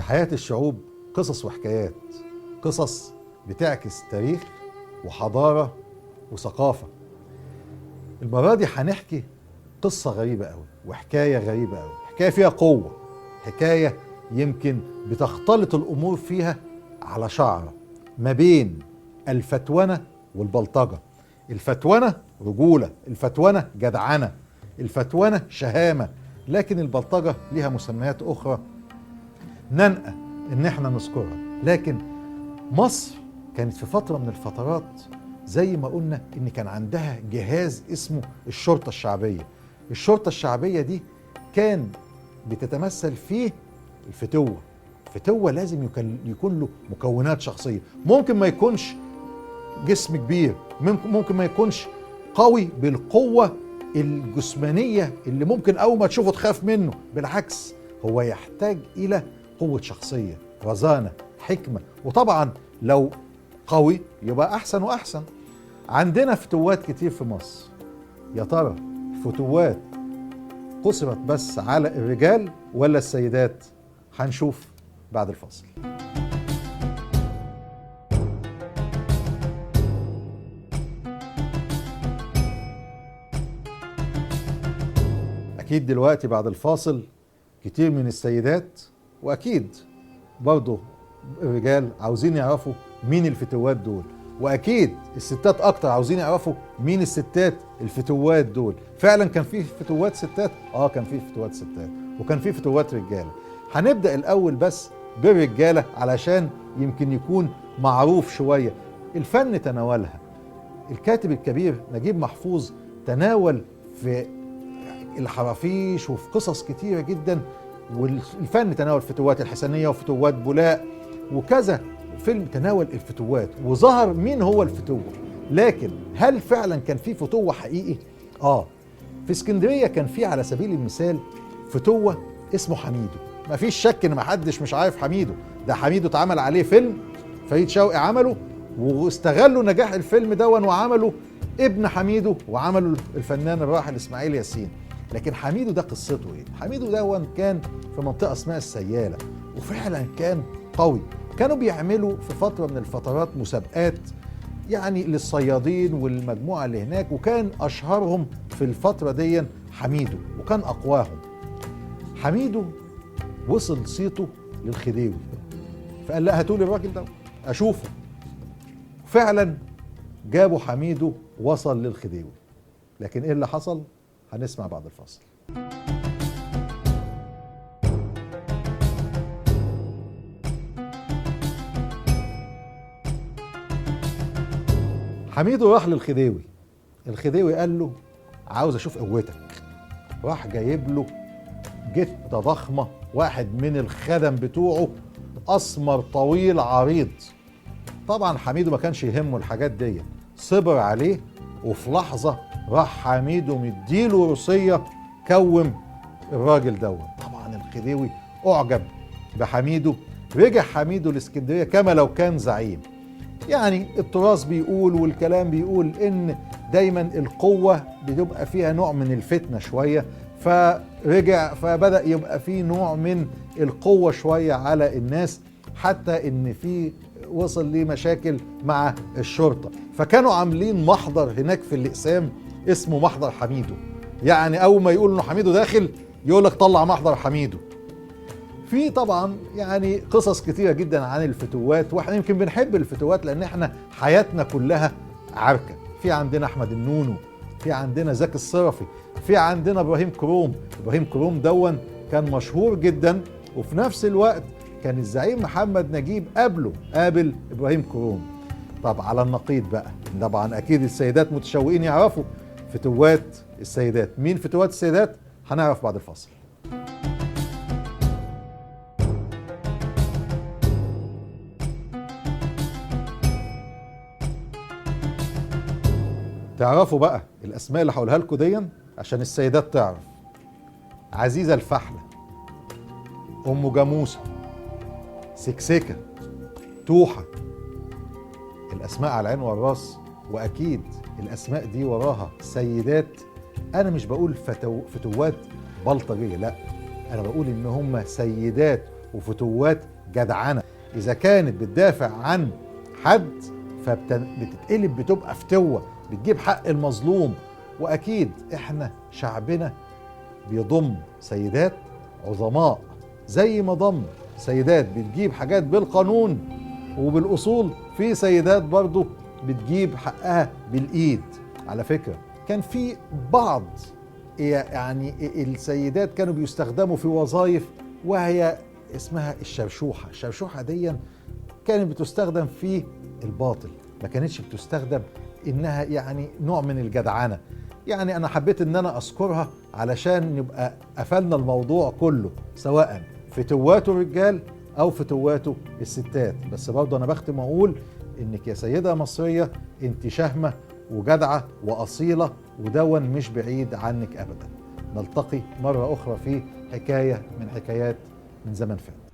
حياة الشعوب قصص وحكايات، قصص بتعكس تاريخ وحضارة وثقافة. المرة دي هنحكي قصة غريبة قوي وحكاية غريبة قوي، حكاية فيها قوة، حكاية يمكن بتختلط الأمور فيها على شعرة ما بين الفتونة والبلطجة. الفتونة رجولة، الفتونة جدعنة، الفتونة شهامة، لكن البلطجة ليها مسميات أخرى ننقى إن احنا نذكرها. لكن مصر كانت في فترة من الفترات زي ما قلنا إن كان عندها جهاز اسمه الشرطة الشعبية. الشرطة الشعبية دي كان بتتمثل فيه الفتوة. الفتوة لازم يكون له مكونات شخصية، ممكن ما يكونش جسم كبير، ممكن ما يكونش قوي بالقوة الجسمانية اللي ممكن أول ما تشوفه تخاف منه، بالعكس هو يحتاج إلى قوة شخصية، رزانة، حكمة، وطبعا لو قوي يبقى أحسن وأحسن. عندنا فتوات كتير في مصر. يا ترى الفتوات قصرت بس على الرجال ولا السيدات؟ هنشوف بعد الفاصل. أكيد دلوقتي بعد الفاصل كتير من السيدات وأكيد برضه الرجال عاوزين يعرفوا مين الفتوات دول، وأكيد الستات أكتر عاوزين يعرفوا مين الستات الفتوات دول. فعلا كان في فتوات ستات؟ كان في فتوات ستات وكان في فتوات رجالة. هنبدأ الأول بس بالرجالة علشان يمكن يكون معروف شوية. الفن تناولها الكاتب الكبير نجيب محفوظ، تناول في الحرافيش وفي قصص كتيرة جدا، والفن تناول فتوات الحسنية وفتوات بولاق وكذا فيلم تناول الفتوات وظهر مين هو الفتوة. لكن هل فعلا كان في فتوة حقيقي؟ في اسكندرية كان في على سبيل المثال فتوة اسمه حميدو. مفيش شك ان محدش مش عارف حميدو. ده حميدو اتعمل عليه فيلم، فريد شوقي عمله واستغلوا نجاح الفيلم دون وعملوا ابن حميدو وعملوا الفنان الراحل اسماعيل ياسين. لكن حميدو ده قصته ايه؟ حميدو دون كان في منطقة اسمها السيالة وفعلا كان قوي. كانوا بيعملوا في فترة من الفترات مسابقات يعني للصيادين والمجموعة اللي هناك، وكان أشهرهم في الفترة دي حميدو وكان أقواهم. حميدو وصل صيته للخديوي فقال لا هاتولي الراجل ده أشوفه. فعلا جابوا حميدو وصل للخديوي، لكن إيه اللي حصل؟ هنسمع بعد الفاصل. حميدو راح للخديوي، الخديوي قال له عاوز اشوف قوتك. راح جايب له جتة ضخمة، واحد من الخدم بتوعه اسمر طويل عريض. طبعا حميدو ما كانش يهمه الحاجات دي، صبر عليه وفي لحظة راح حميدو مديله روسية كوم الراجل دوت. طبعا الخديوي اعجب بحميدو، رجع حميدو لاسكندرية كما لو كان زعيم. يعني التراث بيقول والكلام بيقول ان دايما القوة بتبقى فيها نوع من الفتنة شوية، فرجع فبدأ يبقى فيه نوع من القوة شوية على الناس، حتى ان في وصل ليه مشاكل مع الشرطة. فكانوا عاملين محضر هناك في الأقسام اسمه محضر حميدو. يعني اول ما يقول انه حميدو داخل يقول لك طلع محضر حميدو. في طبعا يعني قصص كتيرة جدا عن الفتوات، واحنا يمكن بنحب الفتوات لان احنا حياتنا كلها عركة. في عندنا احمد النونو، في عندنا زكي الصرفي، في عندنا ابراهيم كروم. ابراهيم كروم دون كان مشهور جدا، وفي نفس الوقت كان الزعيم محمد نجيب قابل ابراهيم كروم. طب على النقيض بقى، طبعا اكيد السيدات متشوقين يعرفوا فتوات السيدات. مين فتوات السيدات؟ هنعرف بعد الفاصل. تعرفوا بقى الاسماء اللي هقولها لكم دي عشان السيدات تعرف. عزيزة الفحلة، ام جاموسة، سكسكة، توحة. الاسماء على العين والراس، واكيد الاسماء دي وراها سيدات. انا مش بقول فتوات بلطجية، لا، انا بقول ان هم سيدات وفتوات جدعنة. إذا كانت بتدافع عن حد فبتتقلب بتبقى فتوة، بتجيب حق المظلوم. وأكيد إحنا شعبنا بيضم سيدات عظماء زي ما ضم سيدات بتجيب حاجات بالقانون وبالأصول، في سيدات برضو بتجيب حقها بالإيد. على فكرة كان في بعض يعني السيدات كانوا بيستخدموا في وظائف وهي اسمها الشرشوحة. الشرشوحة دي كانت بتستخدم في الباطل، ما كانتش بتستخدم إنها يعني نوع من الجدعنة. يعني أنا حبيت إن أنا أذكرها علشان نبقى قفلنا الموضوع كله، سواء فتواته الرجال أو فتواته الستات. بس برضه أنا بختم وأقول إنك يا سيدة مصرية أنت شهمة وجدعة وأصيلة، ودون مش بعيد عنك أبدا. نلتقي مرة أخرى في حكاية من حكايات من زمن فات.